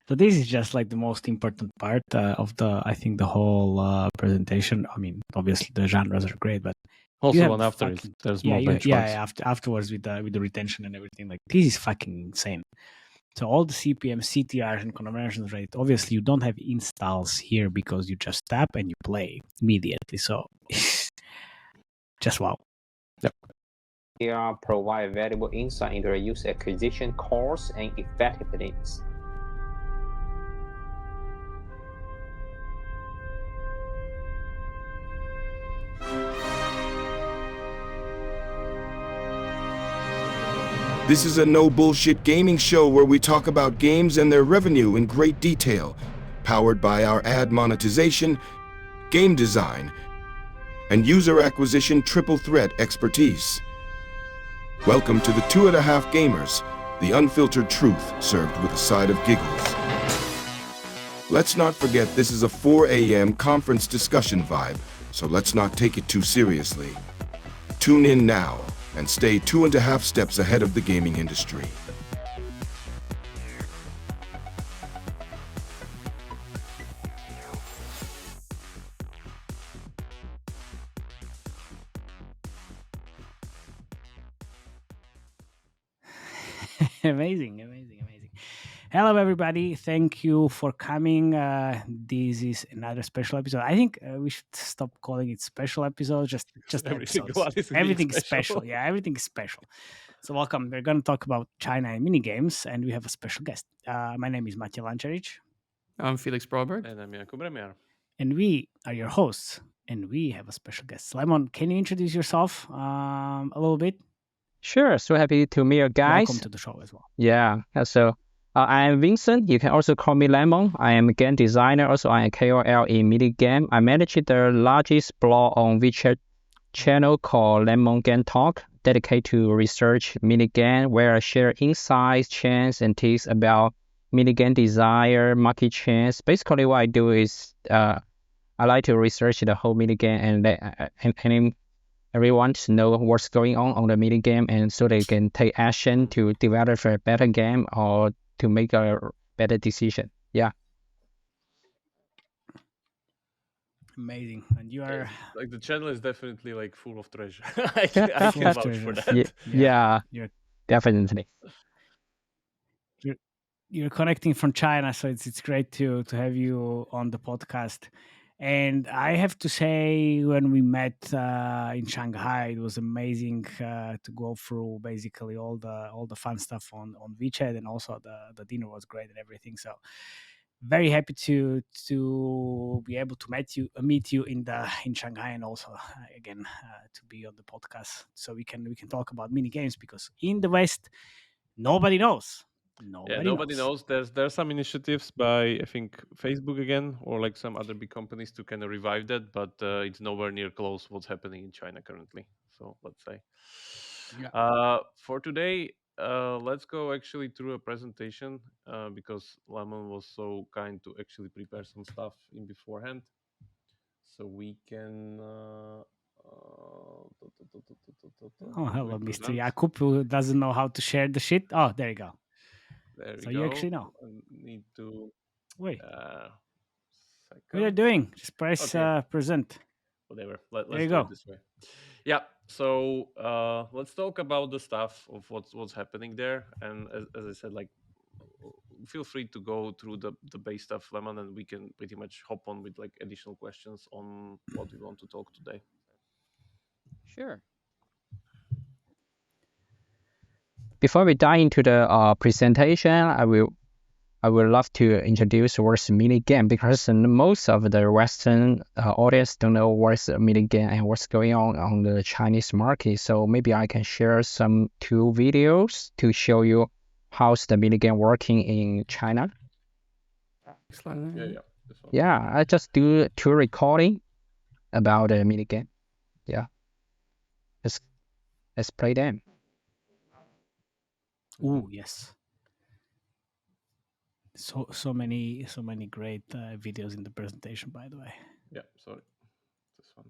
So this is just like the most important part of the whole presentation. I mean, obviously the genres are great, but Also, one after it, there's more benchmarks. Afterwards with the retention and everything, like this is fucking insane. So all the CPM, CTRs, and conversion rate. Obviously, you don't have installs here because you just tap and you play immediately. So just wow. Yep. They provide valuable insight into the user acquisition costs and effectiveness. This is a no bullshit gaming show where we talk about games and their revenue in great detail, powered by our ad monetization, game design, and user acquisition triple threat expertise. Welcome to the 2.5 Gamers, the unfiltered truth served with a side of giggles. Let's not forget this is a 4 a.m. conference discussion vibe, so let's not take it too seriously. Tune in now and stay 2.5 steps ahead of the gaming industry. Amazing. Hello, everybody. Thank you for coming. This is another special episode. I think we should stop calling it special episodes. Just everything is special. Yeah, everything is special. So welcome. We're going to talk about China and mini games, and we have a special guest. My name is Matej Lancaric. I'm Felix Braberg. And I'm Jakub Remia. And we are your hosts. And we have a special guest. Lemon, can you introduce yourself a little bit? Sure. So happy to meet you guys. Welcome to the show as well. Yeah. So I am Vincent. You can also call me Lemon. I am a game designer. Also, I am a KOL in mini game. I manage the largest blog on WeChat channel called Lemon Game Talk, dedicated to research mini game, where I share insights, trends, and tips about mini game design, market trends. Basically, what I do is I like to research the whole mini game and everyone to know what's going on the mini game, and so they can take action to develop a better game or to make a better decision. Yeah. Amazing. And you are like the channel is definitely like full of treasure. I can vouch for that. Yeah, definitely. You're connecting from China, so it's great to have you on the podcast. And I have to say, when we met in Shanghai, it was amazing to go through basically all the fun stuff on WeChat, and also the dinner was great and everything. So very happy to be able to meet you in Shanghai, and also again to be on the podcast, so we can talk about mini games, because in the West nobody knows. Nobody knows. There's some initiatives by, I think, Facebook again, or like some other big companies to kind of revive that, but it's nowhere near close what's happening in China currently. So let's say, for today, let's go actually through a presentation because Lemon was so kind to actually prepare some stuff in beforehand, so we can. Hello, Mr. Jakub, who doesn't know how to share the shit. Oh, there you go. So you actually know. I need to wait. What are you doing? Just press present. Whatever. Let's there you do go. It this way. Yeah. So let's talk about the stuff of what's happening there. And as I said, like, feel free to go through the base stuff, Lemon, and we can pretty much hop on with like additional questions on what we want to talk today. Sure. Before we dive into the presentation, I would love to introduce the word mini game, because most of the Western audience don't know what's a mini game and what's going on the Chinese market. So maybe I can share some 2 videos to show you how's the mini game working in China. Yeah, I just do 2 recording about the mini game. Yeah. Let's play them. Oh yes. So many great videos in the presentation, by the way. Yeah, sorry. This one.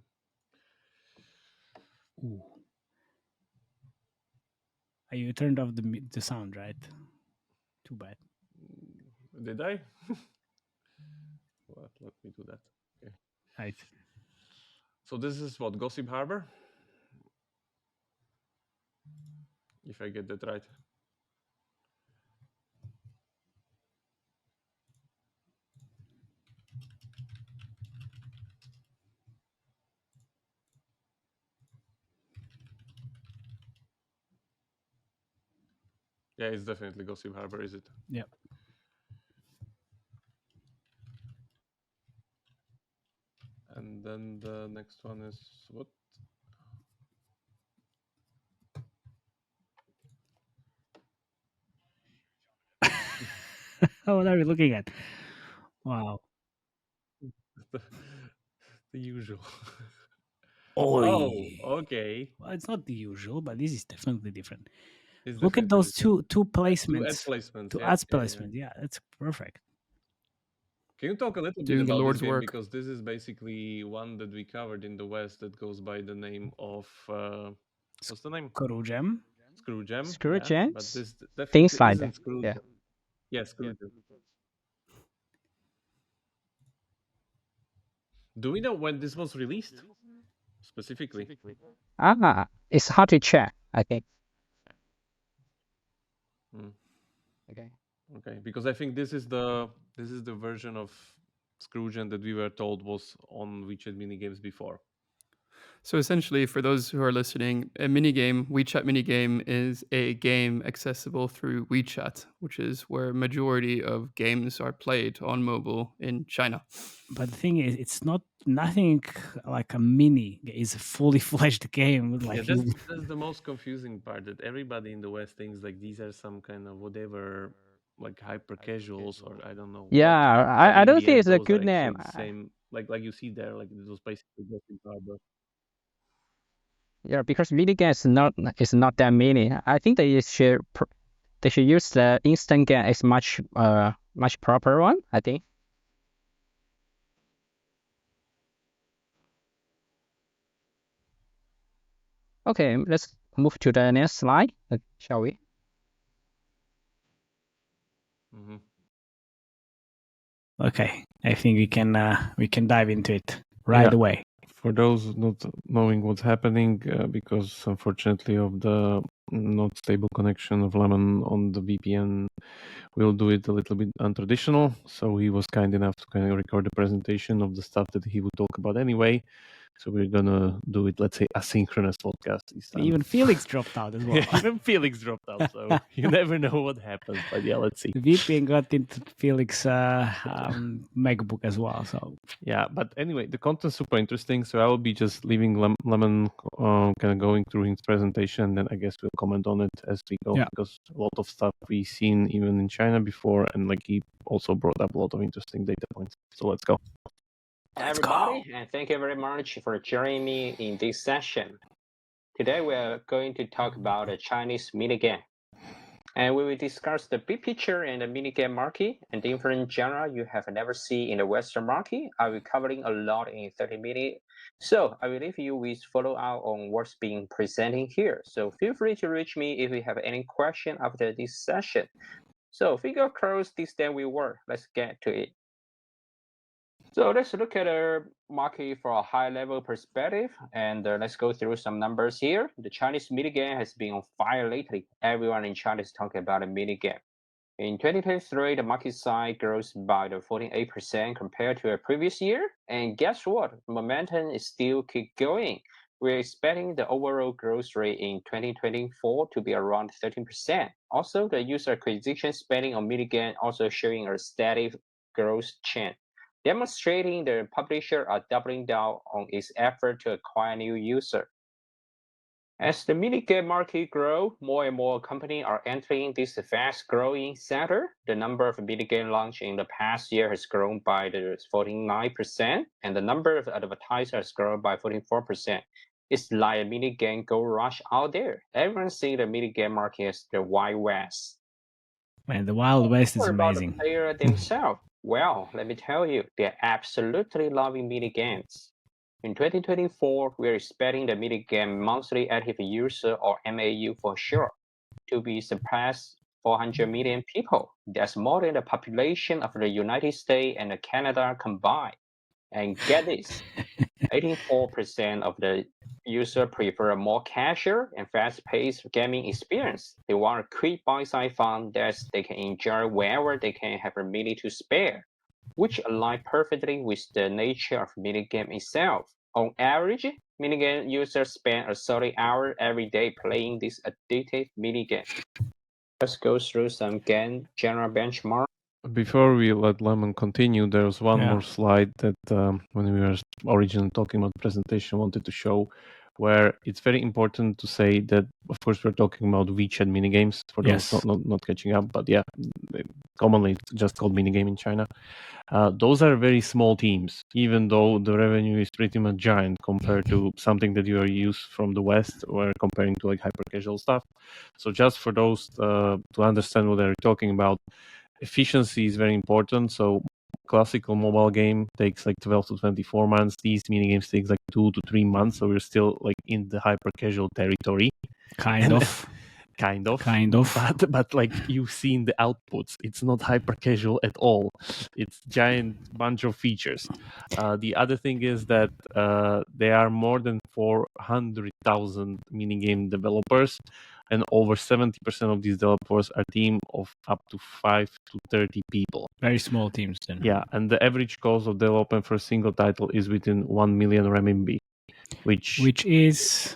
Ooh. You turned off the sound, right? Too bad. Did I? Well, let me do that. Okay. Right. So this is what, Gossip Harbor? If I get that right. Yeah, it's definitely Gossip Harbor, is it? Yeah. And then the next one is what? What are we looking at? Wow. The usual. Oh, okay. Well, it's not the usual, but this is definitely different. It's Look at those two placements. Two ad placements. Two ads placement. Yeah, that's perfect. Can you talk a little Doing bit the about Lord's this game? work. Because this is basically one that we covered in the West that goes by the name of what's the name? Screw Gem. Screw Gem. Screw Gems? But this definitely Things like isn't that. Screw Yeah. Gem. Yeah, Screw Gem. Do we know when this was released? Specifically. It's hard to check, I think. Okay. Okay, because I think this is the version of Scrooge that we were told was on WeChat minigames before. So essentially, for those who are listening, a minigame, WeChat minigame, is a game accessible through WeChat, which is where majority of games are played on mobile in China. But the thing is, it's nothing like a mini. It's a fully fledged game. Like that's the most confusing part, that everybody in the West thinks like these are some kind of whatever, like hyper casuals, or I don't know. Yeah, I don't think it's a good name. Same, like you see there, like it was basically just in Braberg. Yeah, because minigame is not that many. I think they should use the instant game as much proper one, I think. Okay, let's move to the next slide, shall we? Okay, I think we can dive into it right away. For those not knowing what's happening, because unfortunately of the not stable connection of Lemon on the VPN, we'll do it a little bit untraditional. So he was kind enough to kind of record the presentation of the stuff that he would talk about anyway. So we're gonna do it, let's say, asynchronous podcast this time. Even Felix dropped out as well. Even Felix dropped out, so you never know what happens. But yeah, let's see. The VPN got into Felix MacBook as well. So yeah, but anyway, the content's super interesting. So I will be just leaving Lemon kind of going through his presentation, and then I guess we'll comment on it as we go, because a lot of stuff we've seen even in China before, and like he also brought up a lot of interesting data points. So let's go. Everybody, and thank you very much for joining me in this session. Today we are going to talk about a Chinese minigame. And we will discuss the big picture in the minigame market and different genre you have never seen in the Western market. I will be covering a lot in 30 minutes. So I will leave you with follow-up on what's being presented here. So feel free to reach me if you have any question after this session. So fingers crossed this day will work. Let's get to it. So let's look at the market for a high-level perspective, and let's go through some numbers here. The Chinese minigame has been on fire lately. Everyone in China is talking about a minigame. In 2023, the market size grows by 48% compared to the previous year. And guess what? Momentum is still keep going. We're expecting the overall growth rate in 2024 to be around 13%. Also, the user acquisition spending on minigame also showing a steady growth trend, demonstrating the publisher are doubling down on its effort to acquire new users. As the minigame market grows, more and more companies are entering this fast-growing sector. The number of minigame launch in the past year has grown by 49%, and the number of advertisers has grown by 44%. It's like a minigame gold rush out there. Everyone sees the minigame market as the Wild West. Man, the Wild West is amazing. About the player themselves. Well, let me tell you, they're absolutely loving minigames. In 2024, we're expecting the minigame monthly active user, or MAU for sure, to be surpassed 400 million people. That's more than the population of the United States and Canada combined. And get this, 84% of the users prefer a more casual and fast-paced gaming experience. They want a quick bite-sized fun that they can enjoy wherever they can have a minute to spare, which align perfectly with the nature of minigame itself. On average, minigame users spend a solid hour every day playing this addictive minigame. Let's go through some game general benchmark. Before we let Lemon continue, there was one Yeah. more slide that when we were originally talking about the presentation, wanted to show, where it's very important to say that, of course, we're talking about WeChat minigames for those Yes. not catching up, but yeah, commonly it's just called minigame in China. Those are very small teams, even though the revenue is pretty much giant compared to something that you are used from the West, or comparing to like hyper casual stuff. So just for those to understand what they're talking about, efficiency is very important. So classical mobile game takes like 12 to 24 months. These minigames takes like 2 to 3 months. So we're still like in the hyper casual territory. Kind of. But like you've seen the outputs, it's not hyper casual at all. It's giant bunch of features. The other thing is that there are more than 400,000 minigame developers, and over 70% of these developers are a team of up to 5 to 30 people. Very small teams then. Yeah, and the average cost of development for a single title is within 1 million renminbi, which is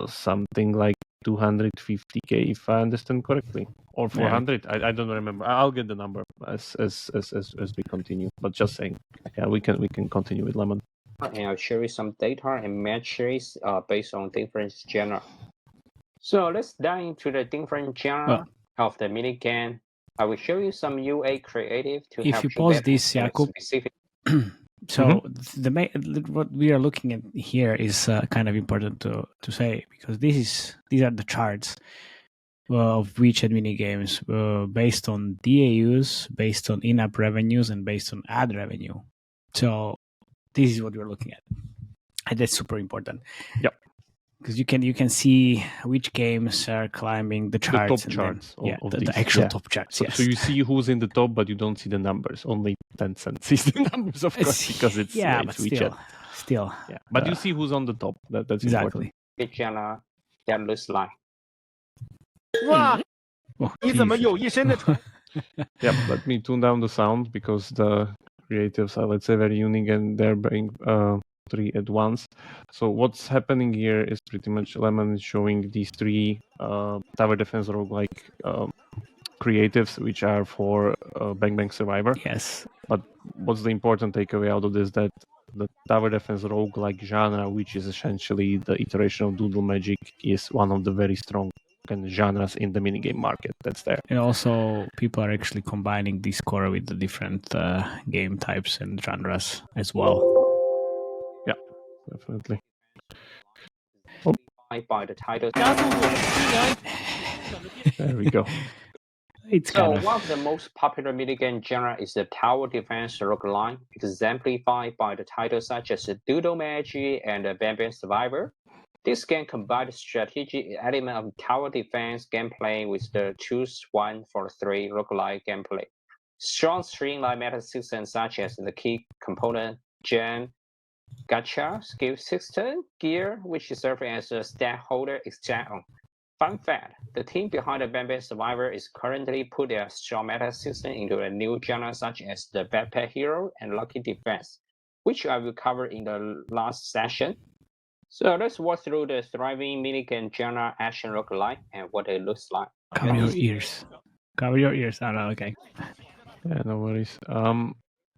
something like 250k, if I understand correctly, or 400. I don't remember. I'll get the number as we continue. But just saying, yeah, we can continue with Lemon. And I'll show you some data and metrics based on different genre. So let's dive into the different genre of the minigame. I will show you some UA creative to help you pause this, Jakub. Specific. So what we are looking at here is kind of important to say, because these are the charts of WeChat minigames based on DAUs, based on in-app revenues, and based on ad revenue. So this is what we're looking at, and that's super important. Yep. Because you can see which games are climbing the charts. The top charts. The actual top charts. So you see who's in the top, but you don't see the numbers. Only Tencent sees the numbers, of course, because it's WeChat. Still. Yeah, but you see who's on the top. That's exactly. Which genre that looks like? Yeah, let me tune down the sound because the creatives are, let's say, very unique, and they're bringing 3 at once. So what's happening here is pretty much Lemon is showing these 3 tower defense roguelike creatives, which are for Bang Bang Survivor. Yes. But what's the important takeaway out of this? That the tower defense roguelike genre, which is essentially the iteration of Doodle Magic, is one of the very strong genres in the minigame market that's there. And also people are actually combining this core with the different game types and genres as well. Yeah, definitely. By the title. There we go. One of the most popular minigame genre is the tower defense roguelike, exemplified by the titles such as Doodle Magic and Bang Bang Survivor. This game combines the strategic element of tower defense gameplay with the choose 1 for 3 roguelike gameplay. Strong streamlined meta systems such as the key component, gem, gacha, skill system, gear, which serves as a stakeholder example. Fun fact, the team behind the Bang Bang Survivor is currently put their strong meta system into a new genre such as the Backpack Hero and Lucky Defense, which I will cover in the last session. So let's walk through the thriving minigame genre action roguelike and what it looks like. Cover your ears. Cover your ears. Oh, no, okay. Yeah, no worries.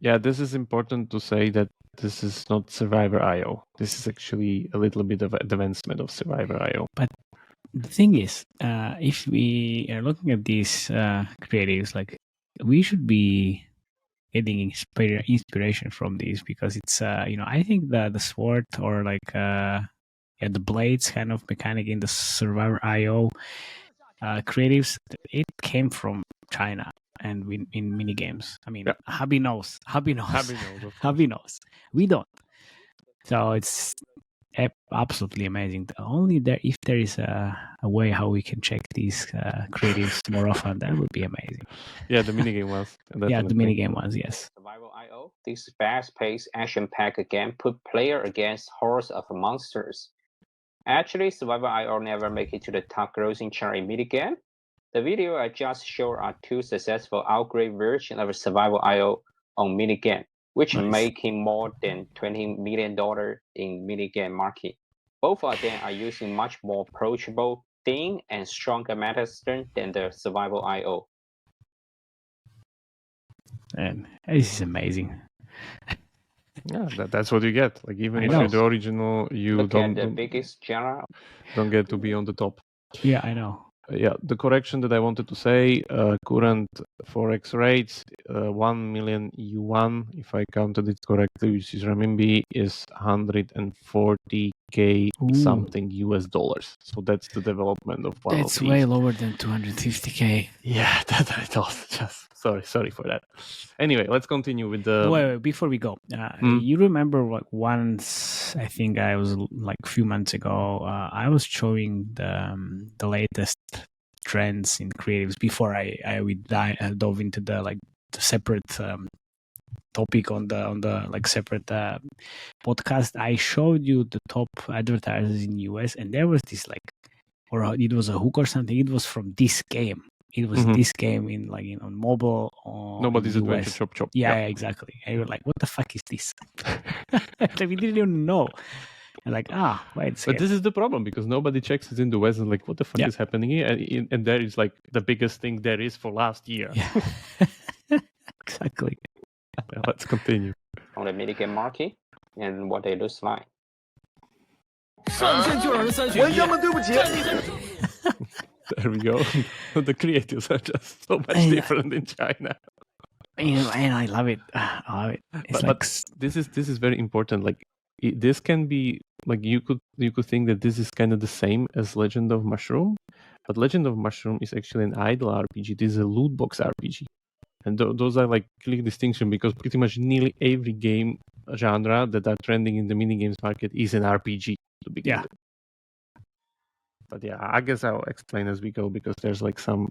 Yeah, this is important to say that this is not Survivor IO. This is actually a little bit of advancement of Survivor IO. But the thing is, if we are looking at these creatives, like, we should be getting inspiration from these, because it's I think the sword, or like the blades kind of mechanic in the Survivor IO creatives, it came from China and in minigames. I mean, Hubby knows. We don't. So absolutely amazing. Only there, if there is a way how we can check these creatives more often, that would be amazing. Yeah, the minigame was. Yeah, the minigame ones, yes. Survival IO, this fast-paced action-packed game put player against hordes of monsters. Actually, Survival IO never make it to the top grossing chart in minigame. The video I just showed are two successful upgrade versions of Survival IO on minigame, which making more than $20 million in minigame market. Both of them are using much more approachable theme and stronger meta system than the Survival IO. And this is amazing. Yeah, that's what you get. Like even if you're the original, you Look don't at the biggest genre. Don't get to be on the top. Yeah, I know. Yeah, the correction that I wanted to say, current forex rates, 1 million yuan, if I counted it correctly, which is renminbi, is 140k something US dollars. So that's the development of one. That's way lower than 250k. Yeah, that I thought. Just sorry for that. Anyway, let's continue with the. Wait, before we go, you remember what once I think I was like a few months ago, I was showing the latest trends in creatives before I dove into the separate topic on the like separate podcast. I showed you the top advertisers in US, and there was this or it was a hook or something. It was from this game. It was this game on mobile. Nobody's Adventure Chop. Yeah, exactly. And you were like, what the fuck is this? We didn't even know. And wait. But this is the problem, because nobody checks it in the West and like, what the fuck is happening here? And there is like the biggest thing there is for last year. Yeah. Exactly. Well, let's continue. On the minigame market and what they look like. There we go. The creatives are just so much different in China. And I love it. I love it. But this is very important. Like this can be like you could think that this is kind of the same as Legend of Mushroom, but Legend of Mushroom is actually an idle RPG. This is a loot box RPG, and those are like clear distinction, because pretty much nearly every game genre that are trending in the minigames market is an RPG to begin with. But yeah, I guess I'll explain as we go, because there's like some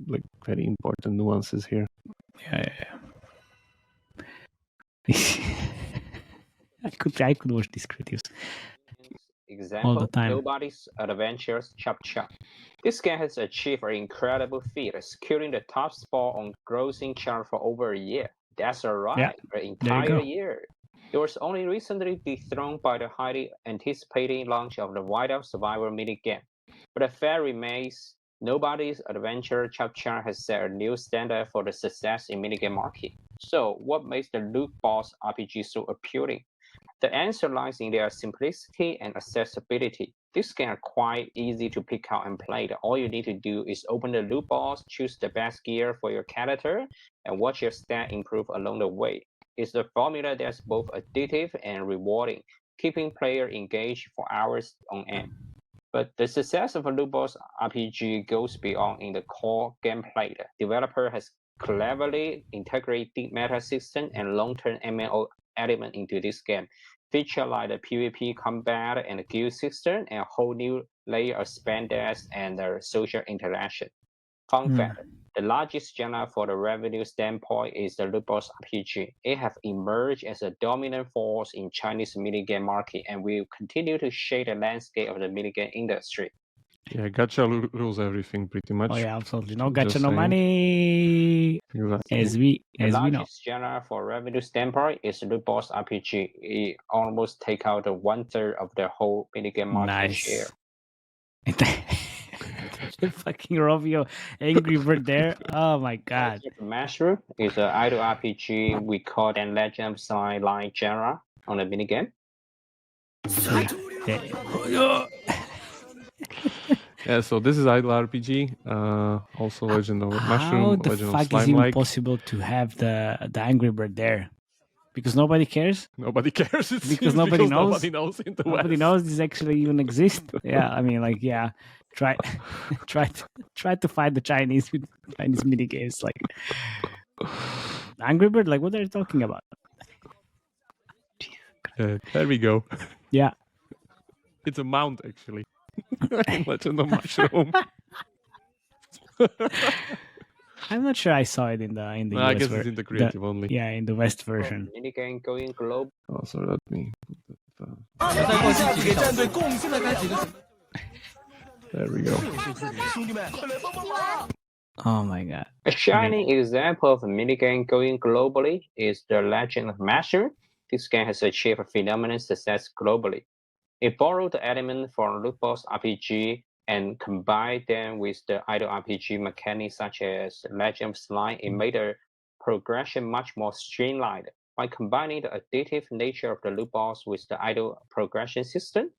like very important nuances here. Yeah. I could watch these creatives Example, all the time. Nobody's Adventures Chop Chop. This game has achieved an incredible feat, securing the top spot on grossing chart for over a year. That's right, an entire year. It was only recently dethroned by the highly anticipated launch of the Whiteout Survivor minigame. But the fact remains, Nobody's Adventure Chop Chop has set a new standard for the success in minigame market. So, what makes the loot box RPG so appealing? The answer lies in their simplicity and accessibility. This game are quite easy to pick out and play. All you need to do is open the loot box, choose the best gear for your character, and watch your stat improve along the way. It's a formula that's both addictive and rewarding, keeping players engaged for hours on end. But the success of a loot box RPG goes beyond in the core gameplay. The developer has cleverly integrated deep meta system and long-term MMO element into this game, feature like the PvP combat and the guild system, and a whole new layer of spam dash and the social interaction. Fun fact, the largest genre for the revenue standpoint is the loot box RPG. It has emerged as a dominant force in Chinese minigame market and will continue to shape the landscape of the minigame industry. Yeah, Gacha rules everything pretty much. Oh yeah, absolutely. No Gacha, no money. Exactly. As we know. The largest genre for revenue standpoint is loot box RPG. It almost take out 1/3 of the whole minigame market share. Fucking Rovio, Angry Bird there. Oh my god. Mushroom is an idle RPG we call the Legend of Sign-like genre on the minigame. Yeah, so this is idle RPG. Also Legend of Mushroom. How the Legend fuck of Slime is it possible to have the Angry Bird there? Because nobody cares? Nobody cares. Because nobody knows? Nobody knows in the Nobody West. knows this actually even exists. Yeah, I mean, try to find the Chinese with Chinese minigames. Like Angry Bird, what are you talking about? There we go. Yeah. It's a mount actually. Legend of Mushroom. I'm not sure I saw it in the No, US I guess it's in the creative only. Yeah, in the West version. Minigame going global. Oh, so let me. There we go. Oh my god. A shining example of a minigame going globally is The Legend of Master. This game has achieved phenomenal success globally. It borrowed the element from loot box RPG and combined them with the idle RPG mechanics such as Legend of Slime. It made the progression much more streamlined. By combining the addictive nature of the loot box with the idle progression system,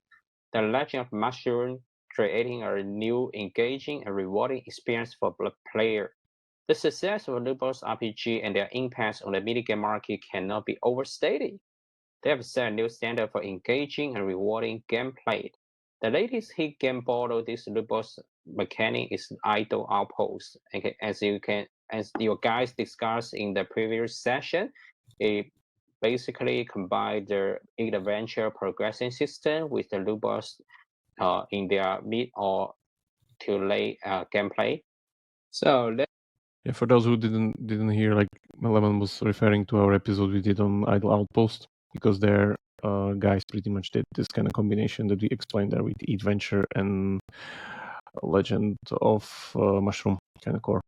The Legend of Mushroom creating a new, engaging, and rewarding experience for the player. The success of loot box RPG and their impact on the minigame market cannot be overstated. They have set a new standard for engaging and rewarding gameplay. The latest hit game borrowed this loot box mechanic is Idle Outpost. Okay, as your guys discussed in the previous session, it basically combined the adventure progression system with the loot box in their mid or to late gameplay. So yeah, for those who didn't hear, like Lemon was referring to our episode we did on Idle Outpost, because their guys pretty much did this kind of combination that we explained there with Adventure and Legend of Mushroom kind of core,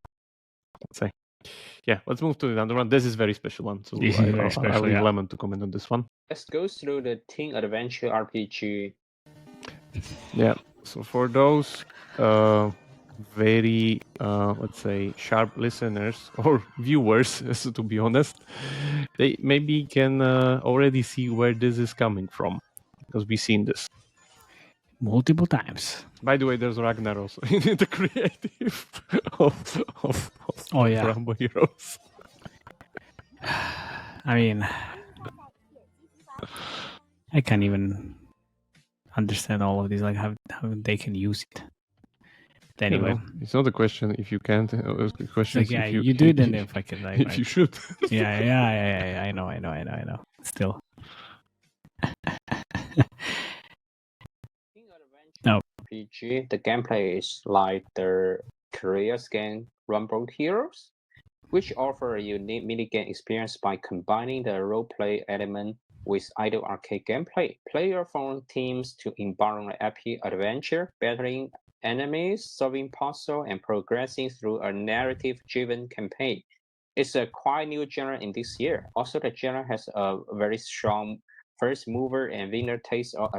let's say. Yeah, let's move to the other one. This is very special one, so I'll leave Lemon to comment on this one. Let's go through the Teen Adventure RPG. Yeah, so for those very, let's say, sharp listeners or viewers, to be honest, they maybe can already see where this is coming from, because we've seen this multiple times. By the way, there's Ragnar also in the creative of Rambo Heroes. I mean, I can't even understand all of these, like how they can use it. But anyway, it's not a question if you can't. It's a question like, if you do it, and if I can, like, if you should. yeah. I know. Still. No. RPG, the gameplay is like the career game Rumble Heroes, which offer a unique minigame experience by combining the roleplay element with idle arcade gameplay. Players form teams to embark on an epic adventure, battling enemies, solving puzzles, and progressing through a narrative-driven campaign. It's a quite new genre in this year. Also, the genre has a very strong first mover and winner takes all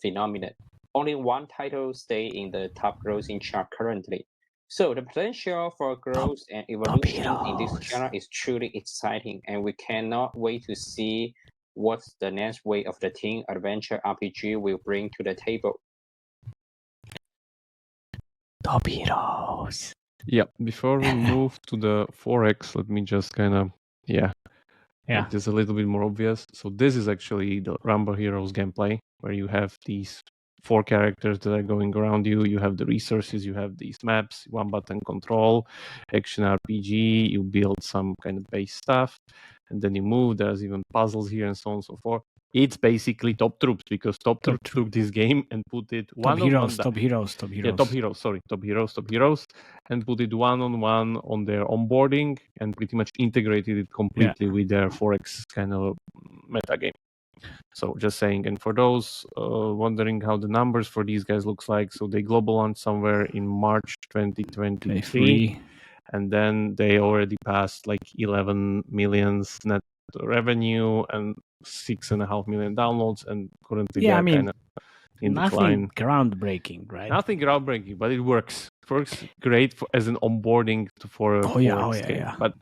phenomenon. Only one title stays in the top grossing chart currently. So the potential for growth and evolution in this genre is truly exciting, and we cannot wait to see what the next wave of the teen adventure RPG will bring to the table. Top Heroes. Yeah, before we move to the 4X, let me just kind of, make this a little bit more obvious. So this is actually the Rambo Heroes gameplay, where you have these 4 characters that are going around you. You have the resources, you have these maps, one button control, action RPG, you build some kind of base stuff, and then you move. There's even puzzles here and so on and so forth. It's basically Top Troops, because Top Troops took this game and put it Top Heroes, and put it one-on-one on their onboarding, and pretty much integrated it completely with their 4X kind of meta game. So just saying, and for those wondering how the numbers for these guys looks like, so they global launched somewhere in March 2023, and then they already passed like 11 million net revenue and 6.5 million downloads, and currently they're kind of in decline. Nothing groundbreaking, right? Nothing groundbreaking, but it works. It works great as an onboarding for a game. But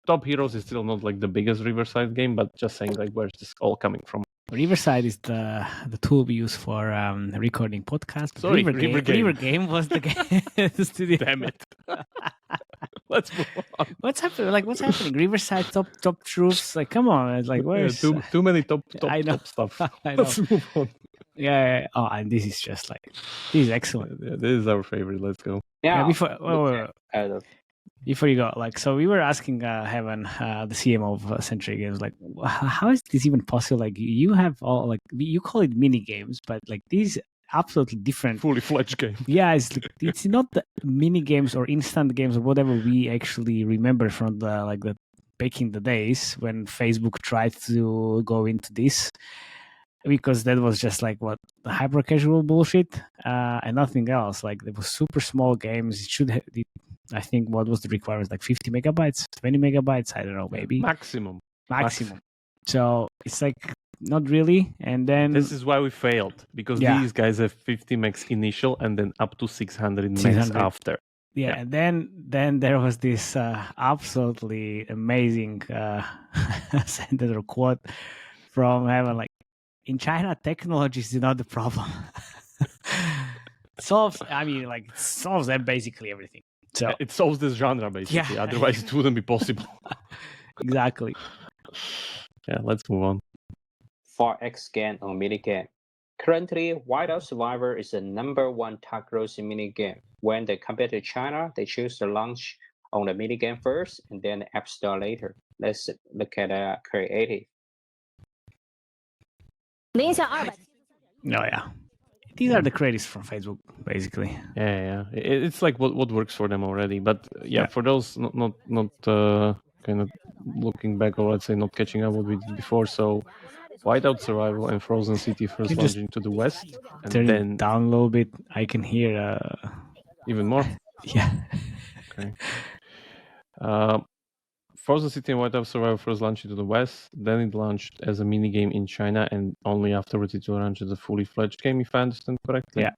Top Heroes is still not like the biggest Riverside game, but just saying, like, where's this all coming from? Riverside is the tool we use for recording podcasts. Sorry, River Game was the game. The studio. Damn it. Let's move on. What's happening? Like, what's happening? Riverside, top troops. Like, come on. It's like, where's too many top stuff. Let's move on. Yeah. Oh, and this is just like, this is excellent. Yeah, this is our favorite. Let's go. Yeah. Before you go, like, so we were asking Heaven, the CMO of Century Games, like, how is this even possible? Like, you have all, like, you call it mini games, but like these absolutely different. Fully fledged game. Yeah, it's not the mini games or instant games or whatever we actually remember from the back in the days when Facebook tried to go into this, because that was just like what the hyper casual bullshit and nothing else. Like there was super small games. It should have. I think what was the requirement, like 50 megabytes, 20 megabytes. I don't know, maybe Maximum. So it's like not really. And then this is why we failed, because these guys have 50 megs initial and then up to 600 megs after. Yeah, and then there was this absolutely amazing sentence or quote from Heaven, like, in China, technology is not the problem. It solves basically everything. So it solves this genre basically. Yeah. Otherwise, it wouldn't be possible. Exactly. Yeah, let's move on. 4X game or minigame. Currently, Whiteout Survivor is the #1 top grossing minigame. When they compare to China, they choose to launch on the minigame first and then the App Store later. Let's look at creative. No, yeah. These are the credits from Facebook, basically. Yeah. It's like what works for them already. But for those not kind of looking back, or let's say not catching up what we did before. So Whiteout Survival and Frozen City first launching to the west, and turn then it down a little bit. I can hear even more. Yeah. Okay. Frozen City and Whiteout Survival first launched into the West, then it launched as a mini game in China, and only afterwards it launched as a fully fledged game, if I understand correctly. Yeah.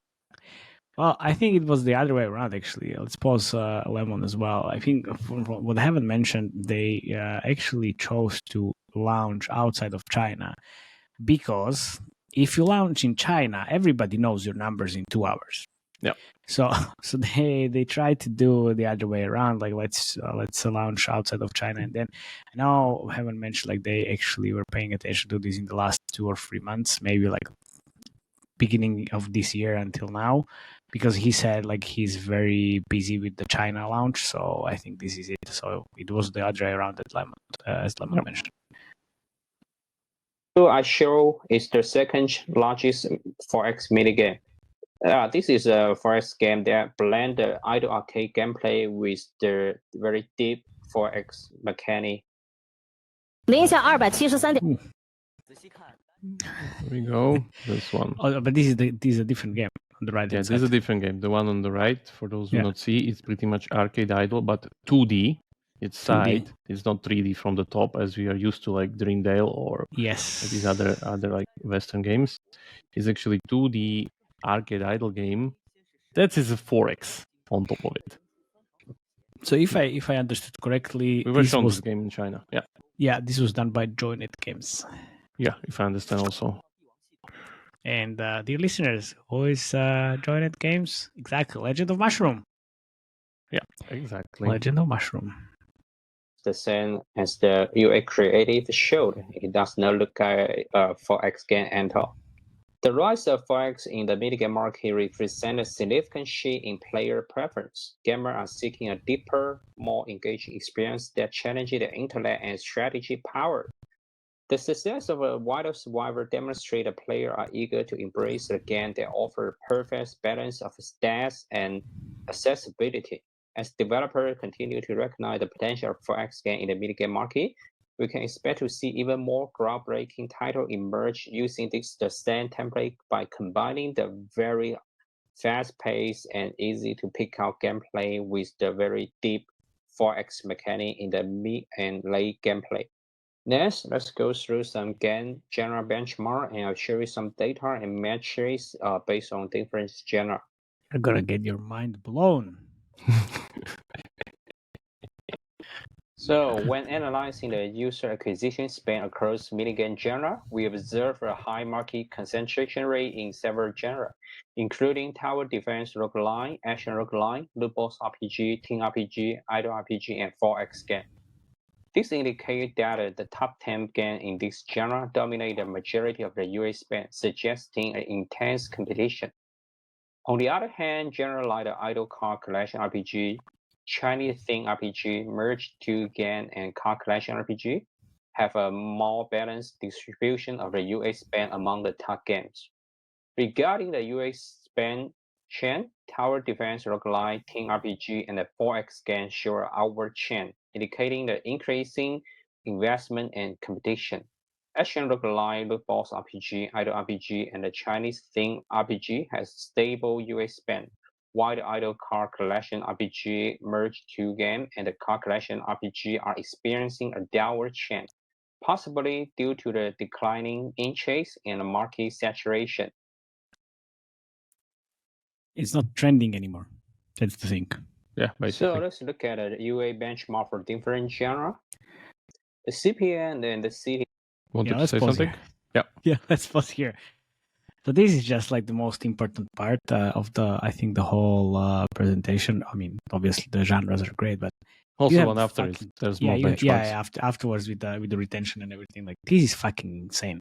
Well, I think it was the other way around, actually. Let's pause Lemon as well. I think what I haven't mentioned, they actually chose to launch outside of China, because if you launch in China, everybody knows your numbers in 2 hours. Yeah. So they tried to do the other way around, like let's launch outside of China, and then I know I haven't mentioned, like, they actually were paying attention to this in the last 2 or 3 months, maybe like beginning of this year until now, because he said like he's very busy with the China launch. So I think this is it. So it was the other way around as Lemon mentioned. So I show is the second largest 4X minigame. This is a 4X game that blend the idle arcade gameplay with the very deep 4X mechanic. Here we go. This one. Oh, but this is a different game on the right. Yeah, this is a different game. The one on the right, for those who not see, it's pretty much arcade idle, but 2D. It's side. It's not 3D from the top as we are used to, like Dreamdale or these other like Western games. It's actually 2D arcade idle game. That is a 4X on top of it. So if I understood correctly, we were shown this game in China. Yeah. Yeah, this was done by Joynet Games. Yeah, if I understand also. And dear listeners, who is Joynet Games? Exactly, Legend of Mushroom. Yeah, exactly. Legend of Mushroom. The same as the UA creative showed. It does not look like a 4X game at all. The rise of 4X in the minigame market represents a significant shift in player preference. Gamers are seeking a deeper, more engaging experience that challenges their intellect and strategy power. The success of a Whiteout Survivor demonstrates that players are eager to embrace a game that offers a perfect balance of stats and accessibility. As developers continue to recognize the potential of 4X game in the minigame market, we can expect to see even more groundbreaking titles emerge using the same template by combining the very fast-paced and easy-to-pick-out gameplay with the very deep 4X mechanic in the mid and late gameplay. Next, let's go through some game genre benchmark, and I'll show you some data and metrics based on different genre. You're gonna get your mind blown. So, when analyzing the user acquisition spend across minigame genre, we observe a high market concentration rate in several genres, including tower defense roguelike, action roguelike, loot box RPG, team RPG, idle RPG, and 4X game. This indicates that the top 10 games in this genre dominate the majority of the UA spend, suggesting an intense competition. On the other hand, genres like the idle card collection RPG, Chinese themed RPG, merged 2 game, and card collection RPG have a more balanced distribution of the UA spend among the top games. Regarding the UA span chain, tower defense, roguelike, team RPG, and the 4X game show an outward trend, indicating the increasing investment and competition. Action roguelike, loot box RPG, idle RPG, and the Chinese theme RPG has stable UA span, while the idle card collection RPG, Merge 2 game, and the card collection RPG are experiencing a downward trend, possibly due to the declining interest and market saturation. It's not trending anymore. That's the thing. Yeah, basically. So let's look at a UA benchmark for different genre. The CPN and the CT. Wanted to let's say pause something? here. Yeah, let's pause here. So this is just like the most important part of the whole presentation. I mean, obviously the genres are great, but Also, one after it, there's more benchmarks. Afterwards with the retention and everything, like this is fucking insane.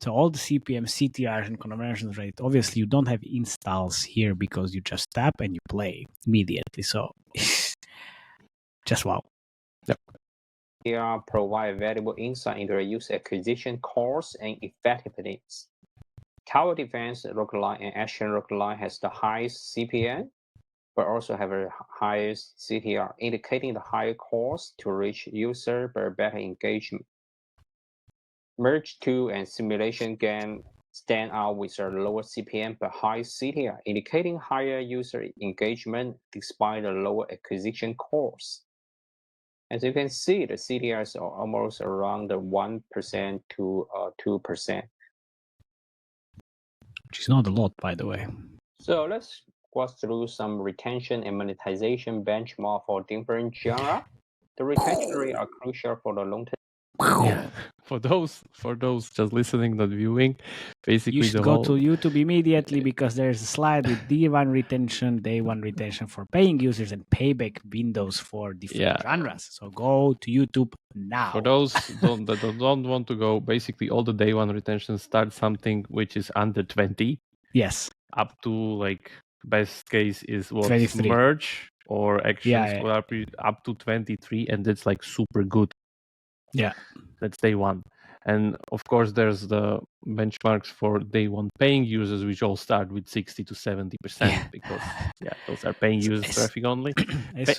So all the CPM, CTRs, and conversion rate, obviously you don't have installs here because you just tap and you play immediately. So just wow. Yep. Here provide valuable insight into the user acquisition cost and effectiveness. Tower defense roguelike and action roguelike has the highest CPM, but also have a highest CTR, indicating the higher cost to reach user but better engagement. Merge 2 and simulation game stand out with a lower CPM but high CTR, indicating higher user engagement despite the lower acquisition cost. As you can see, the CTRs are almost around 1% to 2%. Which is not a lot, by the way. So let's go through some retention and monetization benchmark for different genre. The retention rate are crucial for the long-term. Yeah. For those just listening, not viewing, basically you should go to YouTube immediately because there's a slide with day one retention for paying users, and payback windows for different genres. So go to YouTube now. For those that don't want to go, basically all the day one retention start something which is under 20. Yes. Up to like best case is what 23. Merge or actions up to 23, and that's like super good. Yeah, that's day one. And of course, there's the benchmarks for day one paying users, which all start with 60 to 70%, because those are paying users traffic only.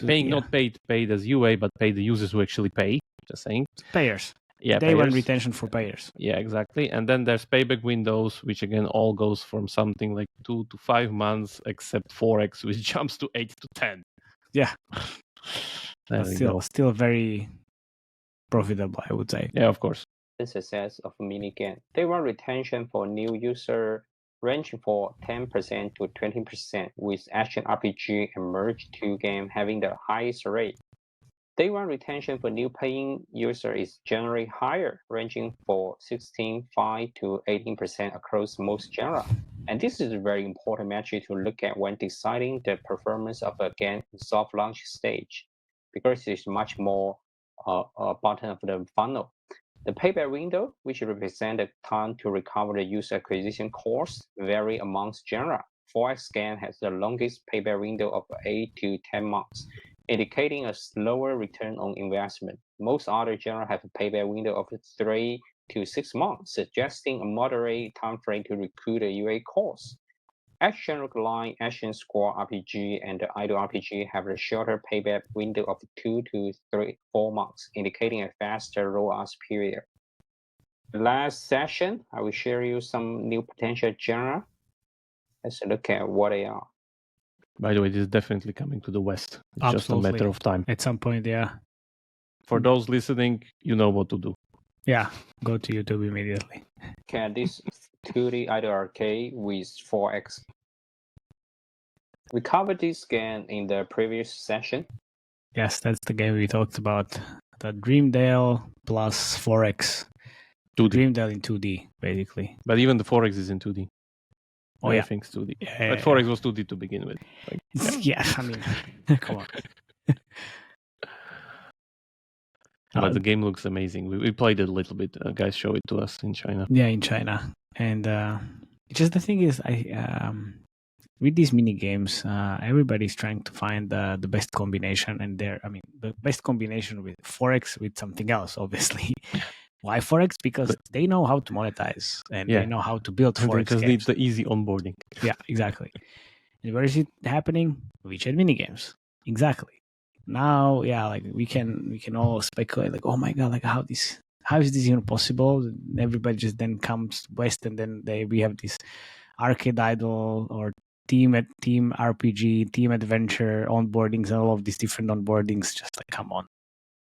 Not paid as UA, but paid the users who actually pay. Just saying. Payers. Yeah, day one retention for payers. Yeah, exactly. And then there's payback windows, which again all goes from something like 2 to 5 months, except 4x, which jumps to 8 to 10. Yeah. But still very profitable, I would say. Yeah, of course. The success of minigame. Day one retention for new user ranging for 10% to 20%, with Action RPG and Merge 2 game having the highest rate. Day one retention for new paying user is generally higher, ranging for 16.5 to 18% across most genres. And this is a very important metric to look at when deciding the performance of a game in soft launch stage, because it's much more bottom of the funnel. The payback window, which represents the time to recover the user acquisition cost, vary amongst genres. 4X game has the longest payback window of 8 to 10 months, indicating a slower return on investment. Most other genres have a payback window of 3 to 6 months, suggesting a moderate time frame to recoup the UA cost. Action roguelike, Action Squad RPG, and the Idle RPG have a shorter payback window of 2 to 4 months, indicating a faster rollout period. Last session, I will share you some new potential genre. Let's look at what they are. By the way, this is definitely coming to the West. It's Absolutely. just a matter of time. At some point, yeah. For those listening, you know what to do. Yeah, go to YouTube immediately. Okay, this 2D idle arcade with 4X. We covered this game in the previous session. Yes, that's the game we talked about. The Dreamdale plus 4X. 2D. Dreamdale in 2D, basically. But even the 4X is in 2D. Oh, Everything's 2D. But 4X was 2D to begin with. I mean, come on. But the game looks amazing. We played it a little bit. Guys show it to us in China. Yeah, in China. And just the thing is, with these mini games, everybody's trying to find the best combination, and the best combination with 4X with something else, obviously. Why Forex? Because they know how to monetize and they know how to build Forex They just games. need the easy onboarding. Yeah, exactly. And where is it happening? WeChat minigames. Exactly. Now, like we can all speculate, like, oh my god, like how is this even possible? And everybody just then comes west, and then we have this arcade idol or team RPG, team adventure onboardings, and all of these different onboardings. Just like, come on,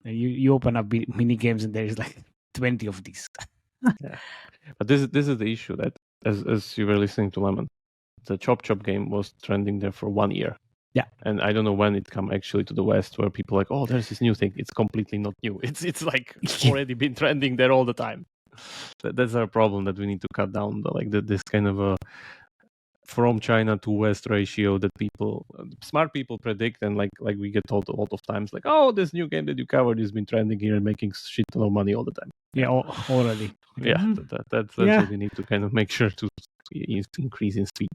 and you open up mini games, and there's like 20 of these. Yeah, but this is the issue that as you were listening to Lemon, the Chop Chop game was trending there for 1 year. Yeah. And I don't know when it come actually to the West where people are like, oh, there's this new thing. It's completely not new. It's like already been trending there all the time. That's our problem, that we need to cut down this kind of a from China to West ratio that smart people predict, and like we get told a lot of times, like, oh, this new game that you covered has been trending here and making shit ton of money all the time. Yeah, already. Yeah, that's what we need to kind of make sure to increase in speed.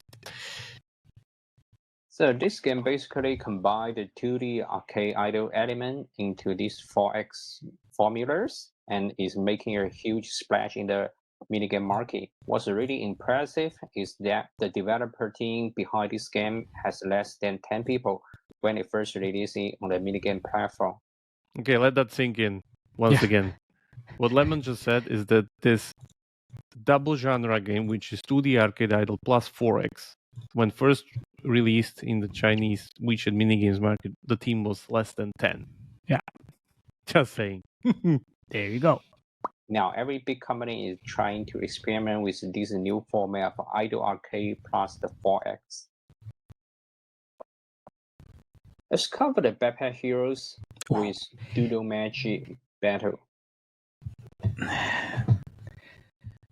So this game basically combined the 2D arcade idle element into these 4X formulas and is making a huge splash in the minigame market. What's really impressive is that the developer team behind this game has less than 10 people when it first released it on the minigame platform. Okay, let that sink in once again. What Lemon just said is that this double genre game, which is 2D arcade idle plus 4X, when first released in the Chinese WeChat minigames market, the team was less than 10. Yeah. Just saying. There you go. Now, every big company is trying to experiment with this new format of idle arcade plus the 4X. Let's cover the Backpack Heroes with Doodle Magic Battle.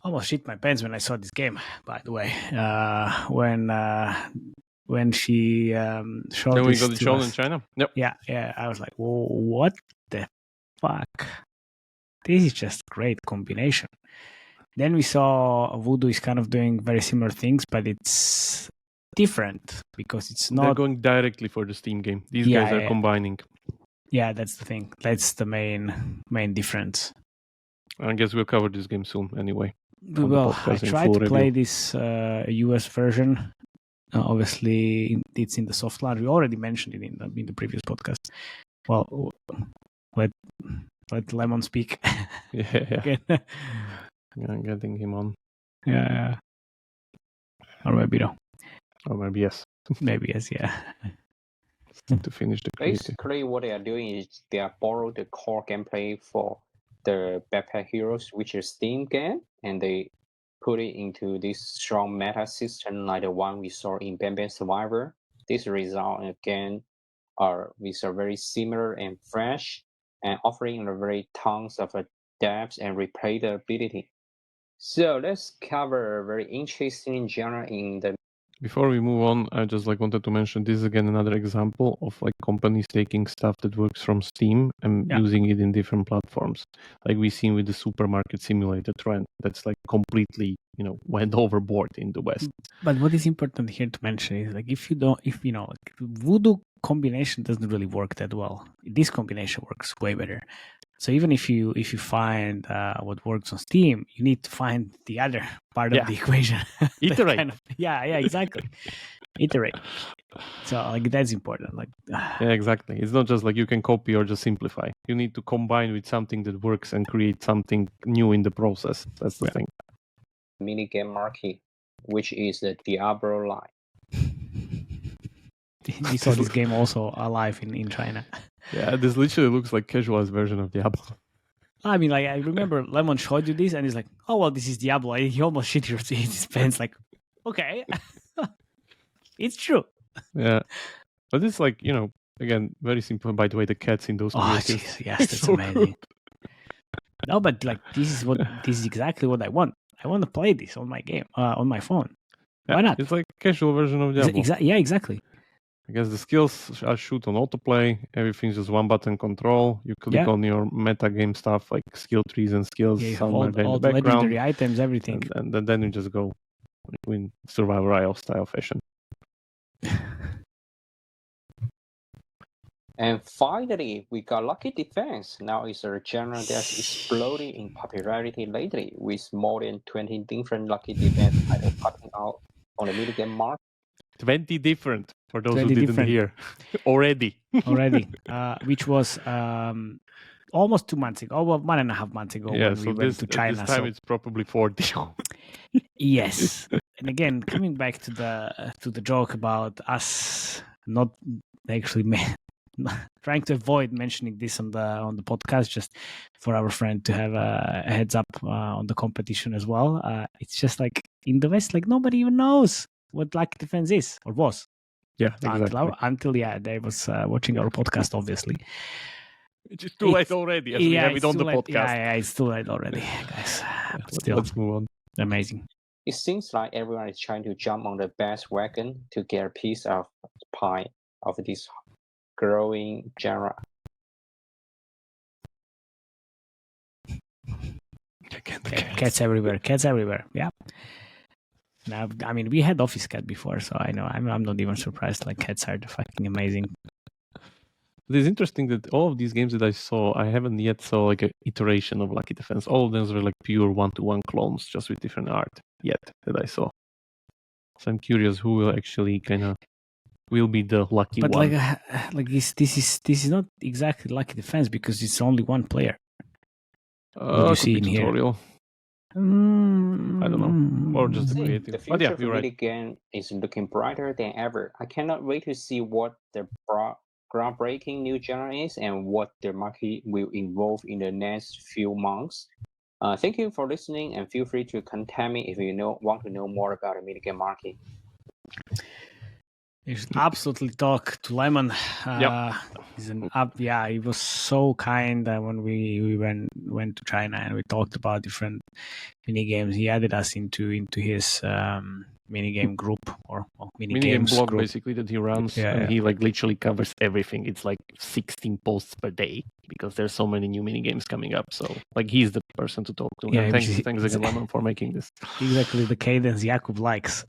Almost shit my pants when I saw this game, by the way. When she showed Then we this got it to shown us. in China? Yep. Yeah. I was like, whoa, what the fuck? This is just great combination. Then we saw Voodoo is kind of doing very similar things, but it's different because it's not. They're going directly for the Steam game. These guys are combining. Yeah, that's the thing. That's the main difference. I guess we'll cover this game soon anyway. Well, I tried to play this US version. Obviously, it's in the soft launch. We already mentioned it in the previous podcast. Well, let Lemon speak. Yeah. I'm getting him on. Yeah. Or maybe no. Or maybe yes. Maybe yes, yeah. To finish the creative. Basically, what they are doing is they are borrow the core gameplay for the Backpack Heroes, which is Steam game, and they put it into this strong meta system like the one we saw in Bang Bang Survivor. This result again with a very similar and fresh, and offering a very tons of depth and replayability. So let's cover a very interesting genre in the. Before we move on, I just wanted to mention this is again another example of companies taking stuff that works from Steam and using it in different platforms. Like we've seen with the supermarket simulator trend, that's completely went overboard in the West. But what is important here to mention is if Voodoo combination doesn't really work that well. This combination works way better. So even if you find what works on Steam, you need to find the other part of the equation. Iterate. Yeah, exactly. Iterate. So that's important. Yeah, exactly. It's not just you can copy or just simplify. You need to combine with something that works and create something new in the process. That's the thing. Minigame market, which is the Diablo line. We saw this game also alive in China. Yeah, this literally looks like casualized version of Diablo. I mean, I remember Lemon showed you this, and he's like, "Oh well, this is Diablo." He almost shit his pants. Okay, it's true. Yeah, but it's again very simple. By the way, the cats in those. Oh geez, yes, that's so amazing. Good. No, but this is exactly what I want. I want to play this on my game, on my phone. Why not? It's like a casual version of Diablo. Yeah, exactly. I guess the skills are shoot on autoplay. Everything's just one button control. You click on your meta game stuff like skill trees and skills somewhere there in the background. Legendary items, everything. And then you just go in survival royale style fashion. And finally, we got Lucky Defense. Now it's a genre that's exploding in popularity lately, with more than 20 different Lucky Defense titles popping out on the minigame market. 20 different, for those who 20 didn't different. hear. Already. Which was almost 2 months ago, well, 1.5 months ago when we went to China. This time it's probably 40. Yes. And again, coming back to the joke about us not actually trying to avoid mentioning this on the podcast, just for our friend to have a heads up on the competition as well. It's just like in the West, like nobody even knows what Lucky Defense is or was. Yeah, exactly. Until they was watching our podcast, obviously. It's too late already, as we have it on the podcast. Yeah, it's too late already, guys. Still, let's move on. Amazing. It seems like everyone is trying to jump on the best wagon to get a piece of pie of this growing genre. Cats everywhere. Yeah. Now, I mean, we had Office Cat before, so I know I'm not even surprised. Like, cats are fucking amazing. It is interesting that all of these games that I saw, I haven't yet saw like an iteration of Lucky Defense. All of them were like pure one-to-one clones, just with different art yet that I saw. So I'm curious who will actually will be the lucky one. But like this is not exactly Lucky Defense because it's only one player. What you see in tutorial. here? I don't know, or just the creative. The future of the minigame is looking brighter than ever. I cannot wait to see what the groundbreaking new genre is and what the market will evolve in the next few months. Thank you for listening, and feel free to contact me if you want to know more about the minigame market. You should absolutely talk to Lemon. He was so kind when we went to China and we talked about different mini games. He added us into his minigame group or minigame blog group. Basically that he runs. He like literally covers everything. It's like 16 posts per day because there's so many new minigames coming up. So like he's the person to talk to. And thanks again, Lemon, for making this. Exactly the cadence Jakub likes.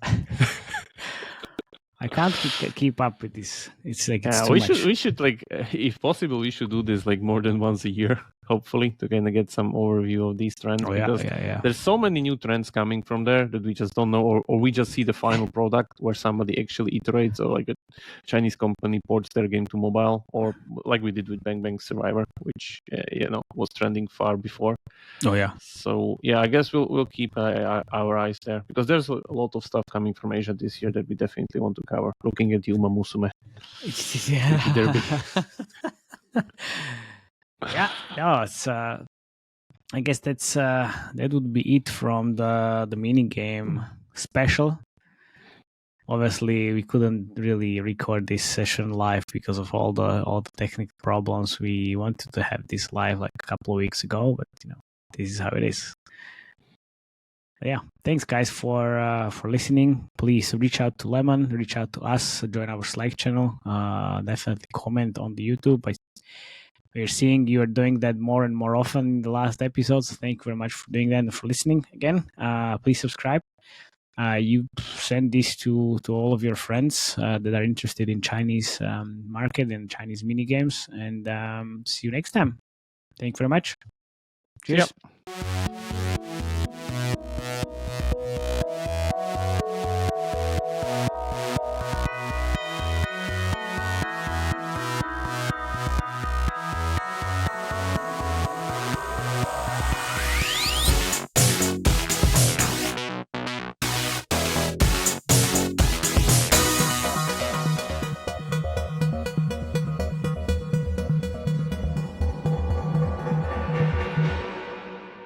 I can't keep up with this. It's like it's too much. We should like, if possible, we should do this like more than once a year, hopefully, to kind of get some overview of these trends. There's so many new trends coming from there that we just don't know, or we just see the final product where somebody actually iterates, or like a Chinese company ports their game to mobile, or like we did with Bang Bang Survivor, which was trending far before. Oh yeah. So yeah, I guess we'll keep our eyes there because there's a lot of stuff coming from Asia this year that we definitely want to cover. Looking at you, Mamusume. Yeah, no, it's. I guess that would be it from the mini game special. Obviously, we couldn't really record this session live because of all the technical problems. We wanted to have this live like a couple of weeks ago, but this is how it is. Yeah, thanks guys for listening. Please reach out to Lemon, reach out to us, join our Slack channel. Definitely comment on the YouTube. We're seeing you are doing that more and more often in the last episodes. Thank you very much for doing that and for listening again. Please subscribe. You send this to all of your friends that are interested in Chinese market and Chinese mini games. And see you next time. Thank you very much. Cheers. Yep.